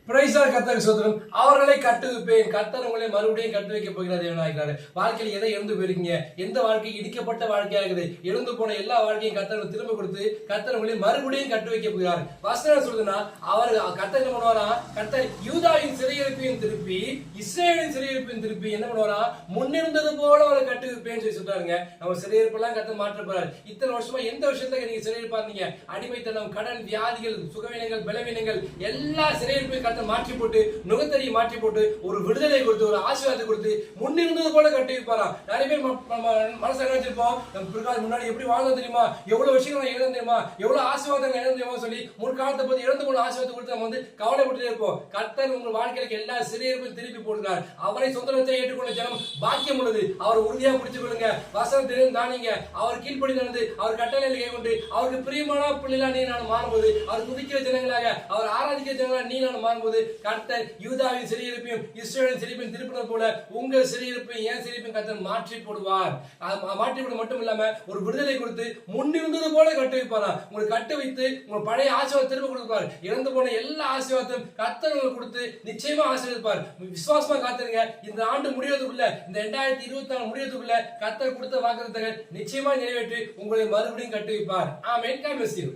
கர்த்தருக்கு ஸ்தோத்திரம். அவர்களை கட்டுவிப்பேன். கர்த்தர் உங்களை மறுபடியும் கட்டு வைக்க போகிறார் தேவனாகிறாரு. வாழ்க்கையில் எதை இழந்து போயிருக்கீங்க? எந்த வாழ்க்கை இடிக்கப்பட்ட வாழ்க்கையா இருக்குது? இழந்து போன எல்லா வாழ்க்கையும் கர்த்தர் திரும்ப கொடுத்து கர்த்தர் உங்களை மறுபடியும் கட்டு வைக்க போகிறார். வசனம் சொல்லுதுன்னா அவர் கர்த்தர் என்ன பண்ணுவாரா? கர்த்தர் யூதாவின் சிறையிருப்பையும் திருப்பி இஸ்ரேலின் சிறையிருப்பையும் திருப்பி என்ன பண்ணுவாரா? முன்னிருந்தது போல அவரை கட்டு வைப்பேன்னு சொல்லி சொல்றாருங்க. நம்ம சிறையிருப்பெல்லாம் கர்த்தர் மாற்ற போறாரு. இத்தனை வருஷமா எந்த விஷயத்துல நீங்க சிறையிருப்பா இருந்தீங்க? அடிமைத்தனம், கடன், வியாதிகள், சுகவீனங்கள், பலவீனங்கள் எல்லா சிறையிருப்பையும் மாற்றி போட்டு நுகத்தறியை மாற்றி போட்டு ஒரு விடுதலை கொடுத்து ஒரு ஆசீர்வாதத்தை கொடுத்து முன்னிருந்தது போல கட்டி வைப்பாராம். நிறைய பேர் மனசு நினைச்சிருப்போம், முன்னாடி எப்படி வாழ்ந்தோம் தெரியுமா, எவ்வளவு விஷயங்கள் இழந்து தெரியுமா, எவ்வளவு ஆசீர்வாதங்கள் இழந்து தெரியுமா சொல்லி முற்காலத்தை பத்தி இழந்து போன ஆசீர்வாதத்தை கொடுத்து நம்ம வந்து கவலைப்பட்டு இருப்போம். கர்த்தர் உங்கள் வாழ்க்கைக்கு எல்லா சிறையிருப்பையும் திருப்பி போடுகிறார். அவரை சொந்தத்தை ஏற்றுக்கொண்ட ஜனம் பாக்கியம் உள்ளது. அவர் உறுதியா பிடிச்சு கொள்ளுங்க. வசனத்திலும் தானிங்க. அவர் கீழ்ப்படி நடந்து அவர் கட்டளையில் கை கொண்டு அவருக்கு பிரியமான பிள்ளைகளா நீ நான் மாறும்போது, அவர் துதிக்கிற ஜனங்களாக அவர் ஆராதிக்கிற ஜனங்களாக நீ நான் மாறும்போது கர்த்தர் யூதாவின் சிறையிருப்பையும் இஸ்ரவேலின் சிறையிருப்பையும் திருப்பினது போல உங்கள் சிறையிருப்பையும் என் சிறையிருப்பையும் கர்த்தர் மாற்றி போடுவார். மாற்றி போட மட்டும் இல்லாம ஒரு விடுதலை கொடுத்து முன்னிருந்தது போல கட்டு வைப்பாரா. உங்களுக்கு கட்டு வைத்து உங்க பழைய ஆசீர்வாதம் திரும்ப கொடுப்பார். இறந்து போன எல்லா ஆசீர்வாதத்தையும் கர்த்தர் உங்களுக்கு கொடுத்து நிச்சயமா ஆசீர்வதிப்பார். விசுவாசமா காத்துருங்க. இந்த ஆண்டு முடிவதற்குள்ள, இந்த 2024 முடிவதற்குள்ள கர்த்தர் கொடுத்த வாக்குத்தத்தங்கள் நிச்சயமா நிறைவேற்றி உங்களை மறுபடியும் கட்டு வைப்பார். ஆமென். God bless you.